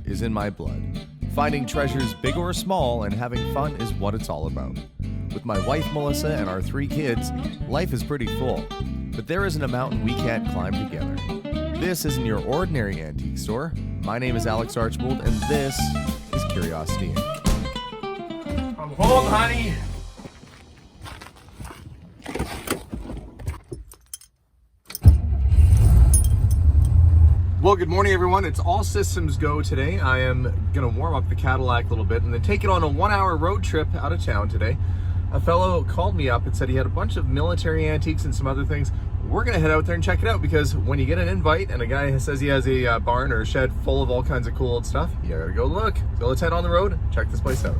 is in my blood. Finding treasures big or small and having fun is what it's all about. With my wife Melissa and our 3 kids, life is pretty full. But there isn't a mountain we can't climb together. This isn't your ordinary antique store. My name is Alex Archbold, and this is Curiosity Inc. I'm home, honey. Well, good morning, everyone. It's all systems go today. I am going to warm up the Cadillac a little bit and then take it on a 1-hour road trip out of town today. A fellow called me up and said he had a bunch of military antiques and some other things. We're going to head out there and check it out, because when you get an invite and a guy says he has a barn or a shed full of all kinds of cool old stuff, you got to go look. So let's head on the road and check this place out.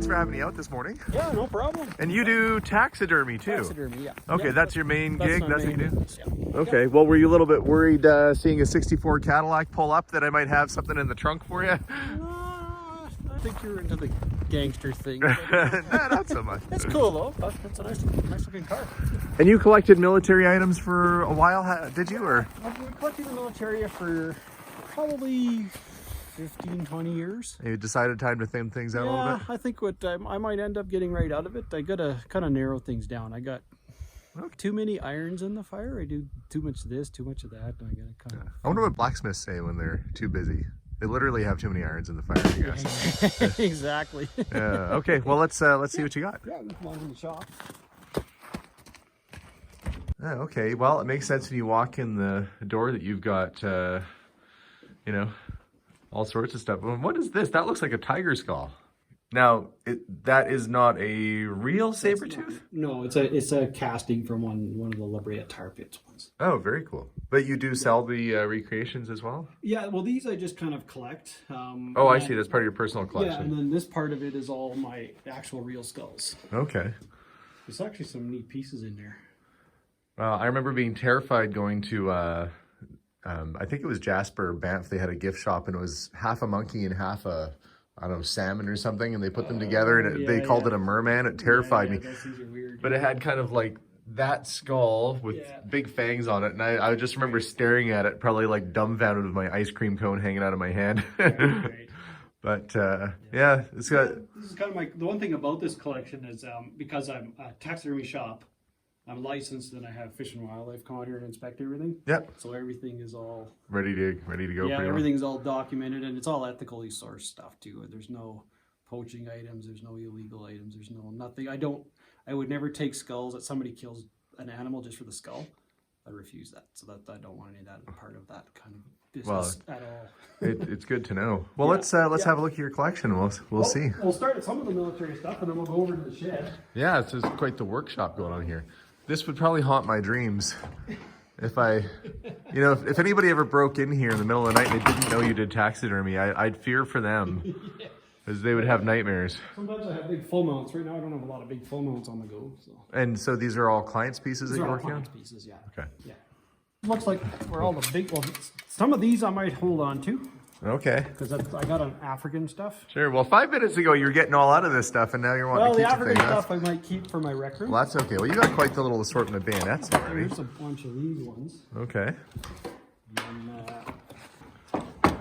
For having me out this morning. Yeah, no problem. And you do taxidermy too? Taxidermy, yeah. Okay, yeah, that's your main gig? That's what you do? Yeah. Okay, well, were you a little bit worried seeing a 64 Cadillac pull up that I might have something in the trunk for you? I think you're into the gangster thing. Nah, not so much. It's cool though. That's a nice looking car. And you collected military items for a while, did you? Or I've been collecting the military for probably 15, 20 years. you decided time to thin things out a little bit? I think what I might end up getting right out of it, I gotta kind of narrow things down. I got too many irons in the fire. I do too much of this, too much of that, and I gotta kind of... I wonder what blacksmiths say when they're too busy. They literally have too many irons in the fire, I guess. Exactly. Yeah. Okay, well, let's see what you got. Yeah, come on in the shop. Okay, well, it makes sense when you walk in the door that you've got, you know, all sorts of stuff. What is this? That looks like a tiger skull. Now, that is not a real saber tooth? No, it's a casting from one of the La Brea tar pits ones. Oh, very cool. But you do sell the recreations as well? Yeah, well, these I just kind of collect. Oh, I see. That's part of your personal collection. Yeah, and then this part of it is all my actual real skulls. Okay. There's actually some neat pieces in there. I remember being terrified going to, I think it was Jasper, Banff. They had a gift shop, and it was half a monkey and half a, I don't know, salmon or something, and they put them together, and they called it a merman. It terrified me. Those things are weird. But it had kind of like that skull with big fangs on it, and I just remember staring at it, probably like dumbfounded with my ice cream cone hanging out of my hand. Right. But yeah, it's got... This is kind of the one thing about this collection is because I'm a taxidermy shop, I'm licensed, and I have Fish and Wildlife come out here and inspect everything. Yep. So everything is all ready to go. Yeah, everything's all documented, and it's all ethically sourced stuff too. There's no poaching items. There's no illegal items. There's no nothing. I would never take skulls that somebody kills an animal just for the skull. I refuse that. So that I don't want any of that part of that kind of business at all. It's good to know. Well, let's have a look at your collection. We'll see. We'll start at some of the military stuff, and then we'll go over to the shed. Yeah, it's just quite the workshop going on here. This would probably haunt my dreams if if anybody ever broke in here in the middle of the night and they didn't know you did taxidermy, I'd fear for them, because they would have nightmares. Sometimes I have big full mounts. Right now I don't have a lot of big full mounts on the go. So. And so these are all clients' pieces that you're working on? Pieces, yeah. Okay. Yeah. Looks like we're all the big, well, some of these I might hold on to. Okay. Because I got on African stuff. Sure. Well, 5 minutes ago you were getting all out of this stuff, and now you're wanting to keep the African your thing. stuff I might keep for my rec room. Well, that's okay. Well, you got quite the little assortment of bayonets already. There's a bunch of these ones. Okay. And,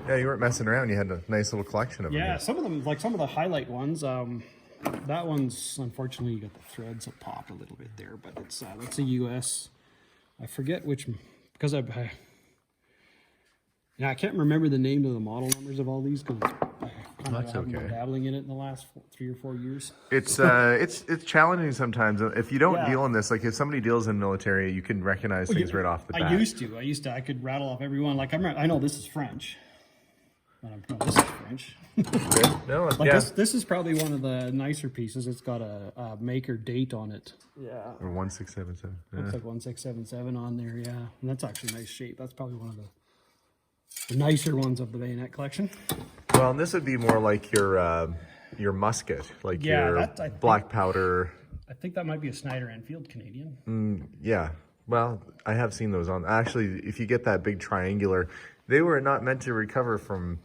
yeah, you weren't messing around. You had a nice little collection of them. Yeah, some of them, like some of the highlight ones. That one's, unfortunately, you got the threads that pop a little bit there, but it's that's a US. I forget which, because I can't remember the name of the model numbers of all these, because That's okay. been dabbling in it in the last 3 or 4 years. It's challenging sometimes. If you don't deal in this, like if somebody deals in military, you can recognize things right off the bat. I used to. I could rattle off every one. Like I know this is French. No, this is French. No, this is probably one of the nicer pieces. It's got a maker date on it. Yeah. Or 1677. Looks like 1677 on there. Yeah, and that's actually nice shape. That's probably one of the nicer ones of the bayonet collection. Well, and this would be more like your musket, like your black powder. I think that might be a Snyder Enfield Canadian. Yeah. Well, I have seen those on. Actually, if you get that big triangular, they were not meant to recover from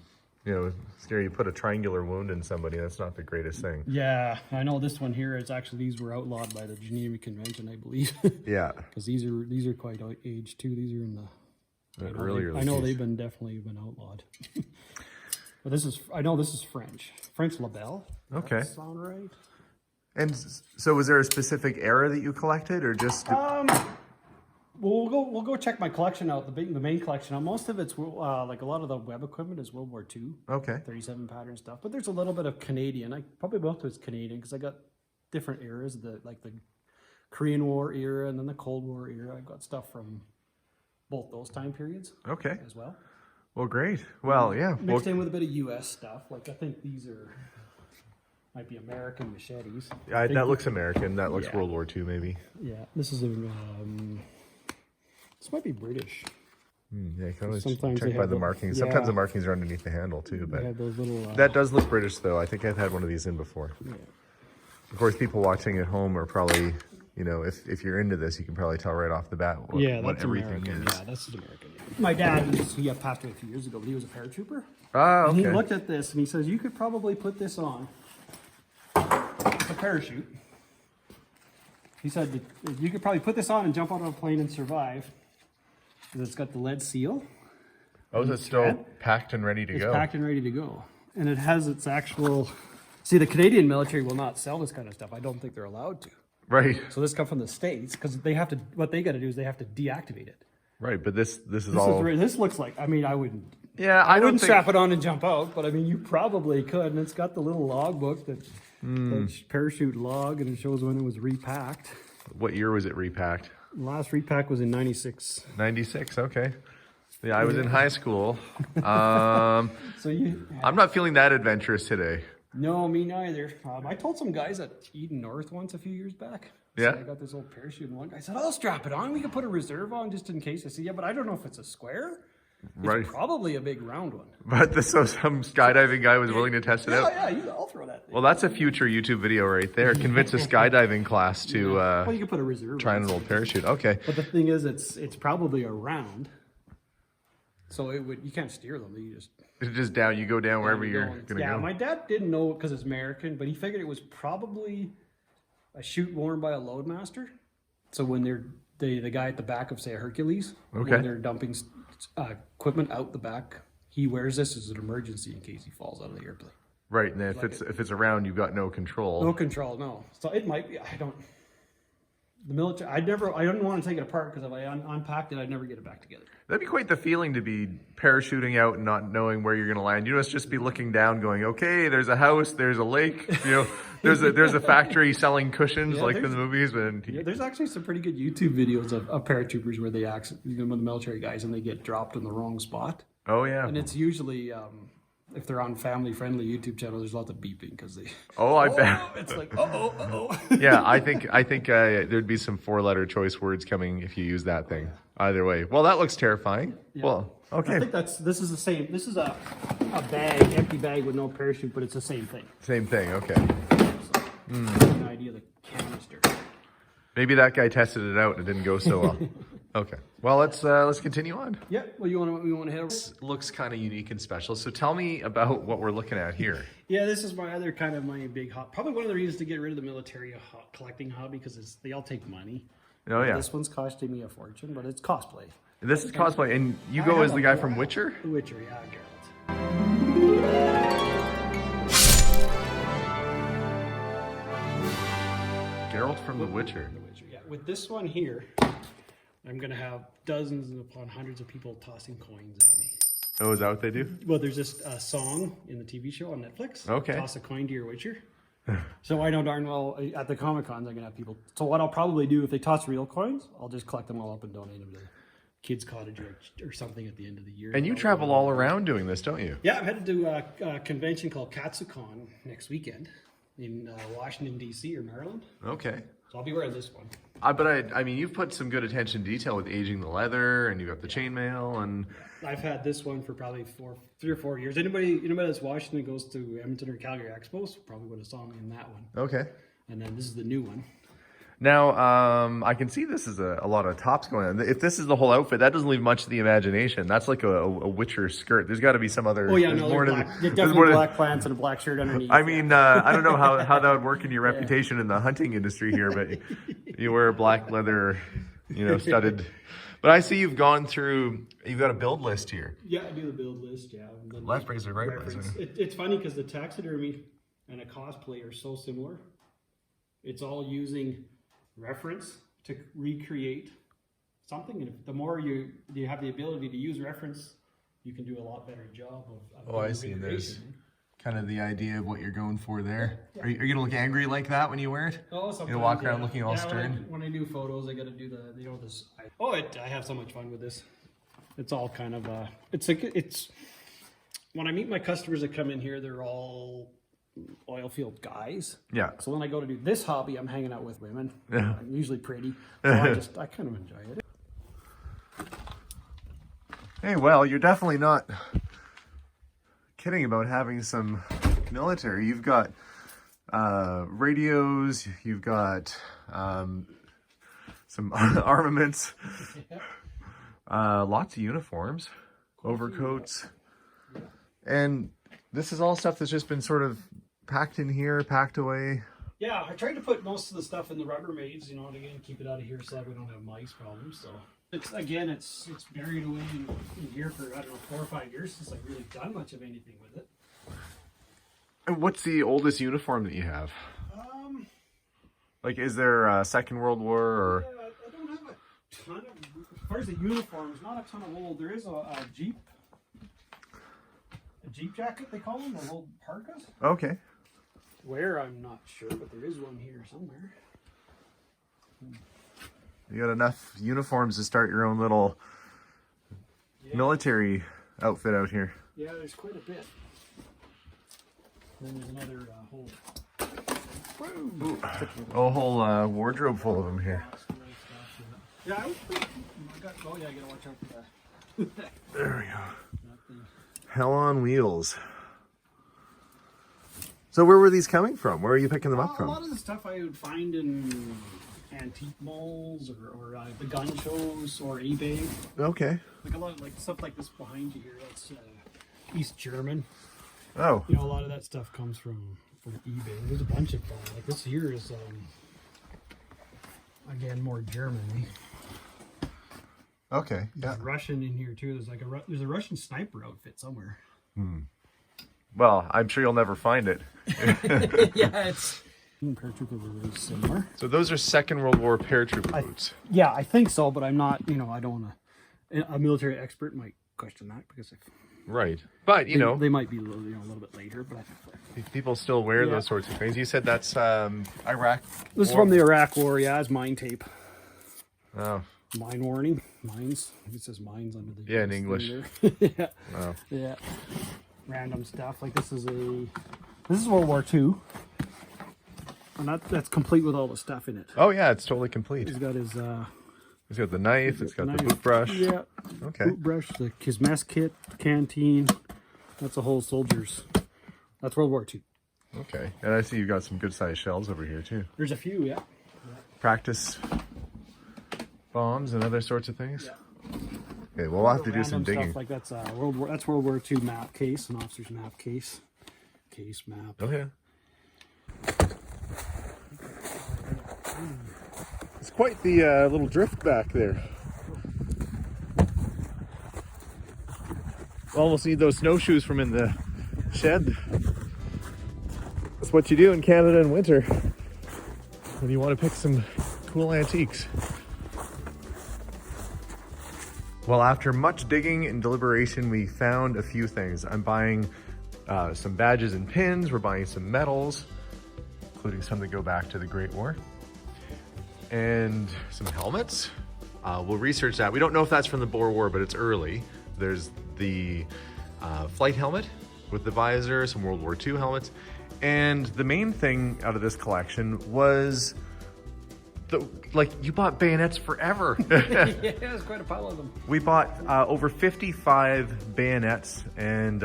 You know, scary. You put a triangular wound in somebody. That's not the greatest thing. Yeah, I know this one here is actually, these were outlawed by the Geneva Convention, I believe. Yeah. Because these are quite aged too. These are in the earlier. I know they've definitely been outlawed. But I know this is French labelle. Okay. Does that sound right? And so, was there a specific era that you collected, or just? Well, we'll go check my collection out. The main collection. Most of it's like a lot of the web equipment is World War II. Okay. 37 pattern stuff, but there's a little bit of Canadian. Probably most of it's Canadian because I got different eras. Like the Korean War era and then the Cold War era. I got stuff from both those time periods. Okay. As well. Well, great. Well, yeah. Mixed in with a bit of U.S. stuff. Like I think these might be American machetes. That looks American. That looks World War II, maybe. Yeah. This is this might be British. Yeah, you can always Sometimes check they by have the the- markings. yeah. Sometimes the markings are underneath the handle too, They but have those little. that does look British though. I think I've had one of these in before. Yeah. Of course, people watching at home are probably, you know, if you're into this, you can probably tell right off the bat what That's everything American. is. Yeah, this is American. My dad, he passed away a few years ago, but he was a paratrooper. Ah, And okay. he looked at this and he says, you could probably put this on. It's a parachute. He said that you could probably put this on and jump out of a plane and survive. Because it's got the lead seal. Oh, is it still packed and ready to It's go? packed and ready to go. And it has its actual... See, the Canadian military will not sell this kind of stuff. I don't think they're allowed to. Right. So this comes from the States because they have to... What they got to do is they have to deactivate it. Right, but this is all. This looks like... I mean, I wouldn't... Yeah, I don't wouldn't think. strap it on and jump out, but I mean, you probably could. And it's got the little logbook that parachute log, and it shows when it was repacked. What year was it repacked? The last repack was in 96. 96. Okay. Yeah, I was in high school. So you... I'm not feeling that adventurous today. No, me neither. I told some guys at Eden North once a few years back. Yeah. So I got this old parachute, and one guy said, "I'll strap it on. We can put a reserve on just in case." I said, "Yeah, but I don't know if it's a square. It's Right. probably a big round one." But so some skydiving guy was willing to test it out. I'll throw that thing. Well, that's a future YouTube video right there. Convince a skydiving class to Well, you can put a reserve try on. an old parachute. Okay. But the thing is, it's probably a round. So you can't steer them. You just It's just down. You go down wherever you're going to Yeah, go. my dad didn't know because it's American, but he figured it was probably a chute worn by a loadmaster. So when the guy at the back of, say, a Hercules, Okay. when they're dumping equipment out the back, he wears this as an emergency in case he falls out of the airplane. Right, and then if it's around, you've got no control. No control, no. So it might be. The military. I didn't want to take it apart because if I unpacked it, I'd never get it back together. That'd be quite the feeling to be parachuting out and not knowing where you're going to land. You must just be looking down, going, "Okay, there's a house, there's a lake, you know, there's a factory selling cushions like in the movies." But Yeah, there's actually some pretty good YouTube videos of paratroopers where they with the military guys and they get dropped in the wrong spot. oh yeah, And it's usually if they're on family-friendly YouTube channels, there's lots of beeping because they. I bet. It's like oh. Yeah, I think there'd be some 4-letter choice words coming if you use that thing. Either way, well, that looks terrifying. Yeah. Well, okay, I think this is the same. This is a empty bag with no parachute, but it's the same thing. same thing. Okay, An idea of the canister. maybe that guy tested it out and it didn't go so well. Okay, well, let's continue on. Yeah. Well, you want to head over? This looks kind of unique and special. So tell me about what we're looking at here. Yeah, this is my other kind of my big hobby. Probably one of the reasons to get rid of the military collecting hobby because they all take money. Oh yeah, This one's costing me a fortune, but it's cosplay. this is cosplay, and you I go have as the a guy boy. from Witcher. The Witcher, yeah, Geralt. Geralt from The Witcher. The Witcher, yeah. With this one here, I'm gonna have dozens upon hundreds of people tossing coins at me. Oh, is that what they do? Well, there's this song in the TV show on Netflix. Okay. Toss a coin to your Witcher. So I know darn well at the Comic Cons I'm gonna have people. So what I'll probably do if they toss real coins, I'll just collect them all up and donate them to the kids' cottage or something at the end of the year. And you travel all around doing this, don't you? Yeah, I'm headed to a convention called KatsuCon next weekend in Washington D.C. or Maryland. Okay. So I'll be wearing this one. But I mean, you've put some good attention to detail with aging the leather, and you got the chainmail, and I've had this one for probably 3 or 4 years. Anybody that's Washington goes to Edmonton or Calgary Expos probably would have saw me in that one. okay. And then this is the new one. Now, I can see this is a lot of tops going on. If this is the whole outfit, that doesn't leave much to the imagination. That's like a Witcher skirt. There's got to be some other. Oh yeah, no, they're definitely black pants and a black shirt underneath. I mean, I don't know how that would work in your reputation in the hunting industry here, but you wear a black leather, studded. But I see you've got a build list here. Yeah, I do the build list. Yeah, left bracer, right bracer. It's funny because the taxidermy and a cosplay are so similar. It's all using reference to recreate something, and the more you have the ability to use reference, you can do a lot better job of I see. There's kind of the idea of what you're going for there. Yeah. Are you gonna look angry like that when you wear it? Oh, sometimes. You walk around looking all stern. When I do photos, I got to do this. I have so much fun with this. It's all kind of it's when I meet my customers that come in here, they're all oil field guys. Yeah. So when I go to do this hobby, I'm hanging out with women. Yeah. I'm usually pretty. So I kind of enjoy it. Hey, well, you're definitely not kidding about having some military. You've got radios, you've got some armaments, lots of uniforms, overcoats, and this is all stuff that's just been sort of packed in here, packed away. Yeah, I tried to put most of the stuff in the Rubbermaids, to again keep it out of here so that we don't have mice problems. So it's buried away in here for 4 or 5 years since I've really done much of anything with it. And what's the oldest uniform that you have? Like, is there a Second World War or? Yeah, I don't have a ton of. As far as the uniforms, not a ton of old. There is a Jeep. A Jeep jacket, they call them, those old parkas. Okay. Where, I'm not sure, but there is one here somewhere. You got enough uniforms to start your own little military outfit out here. Yeah, there's quite a bit. Then there's another whole wardrobe full of them here. Yeah, I gotta watch out for that. There we go. Hell on wheels. So where were these coming from? Where are you picking them up from? A lot of the stuff I would find in antique malls or the gun shows or eBay. Okay. Like a lot of stuff like this behind you here. That's East German. Oh. A lot of that stuff comes from eBay. There's a bunch of them. Like this here is again more German. Okay. There's Russian in here too. There's a Russian sniper outfit somewhere. Well, I'm sure you'll never find it. Yeah, it's paratrooper are really similar. So those are Second World War paratrooper boots. Yeah, I think so, but I'm not. I don't want to. A military expert might question that because right, but they might be a little bit later. But people still wear those sorts of things. You said that's Iraq. This is from the Iraq War. Yeah, it's mine tape. Oh. Mine warning. Mines. It says mines under the. Yeah, in English. Yeah. Wow. Yeah. Random stuff like this is World War II, and that's complete with all the stuff in it. Oh yeah, it's totally complete. He's got his. He's got the knife. It's got the boot brush. Yeah. Okay. Boot brush, his mess kit, the canteen. That's a whole soldier's. That's World War II. Okay, and I see you've got some good sized shells over here too. There's a few, yeah. Practice bombs and other sorts of things. Yeah. Okay, we'll have to do some digging. Stuff like that's World War II map case, an officer's map case, map. Oh yeah. It's quite the little drift back there. We'll almost need those snowshoes from in the shed. That's what you do in Canada in winter when you want to pick some cool antiques. Well, after much digging and deliberation, we found a few things. I'm buying some badges and pins. We're buying some medals, including some that go back to the Great War, and some helmets. We'll research that. We don't know if that's from the Boer War, but it's early. There's the flight helmet with the visor, some World War II helmets, and the main thing out of this collection was you bought bayonets forever. Yeah, there's quite a pile of them. We bought over 55 bayonets and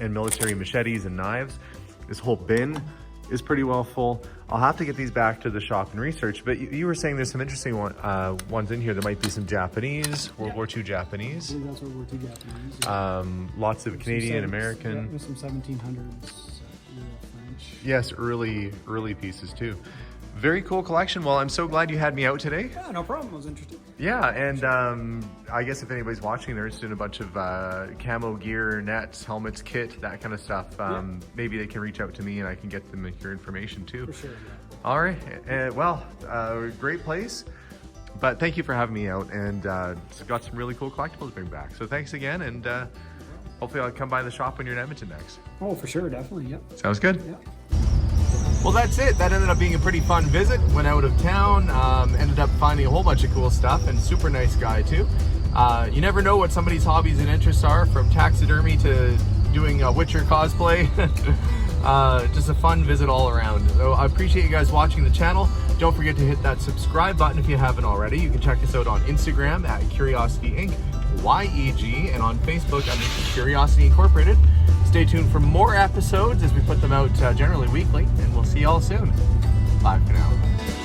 military machetes and knives. This whole bin is pretty well full. I'll have to get these back to the shop and research, but you were saying there's some interesting ones in here. There might be some Japanese, World War II Japanese. I believe that's World War II Japanese. Yeah. Lots of Canadian, American. Yeah, there's some 1700s, French. Yes, early pieces too. Very cool collection. Well, I'm so glad you had me out today. Yeah, no problem. I was interested. Yeah, and I guess if anybody's watching, they're interested in a bunch of camo gear, nets, helmets, kit, that kind of stuff. Maybe they can reach out to me and I can get them your information too. For sure, yeah. All right. Well, great place. But thank you for having me out, and it's got some really cool collectibles to bring back. So thanks again, and hopefully I'll come by the shop when you're in Edmonton next. Oh, for sure, definitely, yeah. Sounds good. Yeah. Well, that's it. That ended up being a pretty fun visit. Went out of town, ended up finding a whole bunch of cool stuff, and super nice guy too. You never know what somebody's hobbies and interests are, from taxidermy to doing Witcher cosplay. Just a fun visit all around. So I appreciate you guys watching the channel. Don't forget to hit that subscribe button if you haven't already. You can check us out on Instagram at Curiosity Inc. YEG, and on Facebook under Curiosity Incorporated. Stay tuned for more episodes as we put them out generally weekly, and we'll see y'all soon. Bye for now.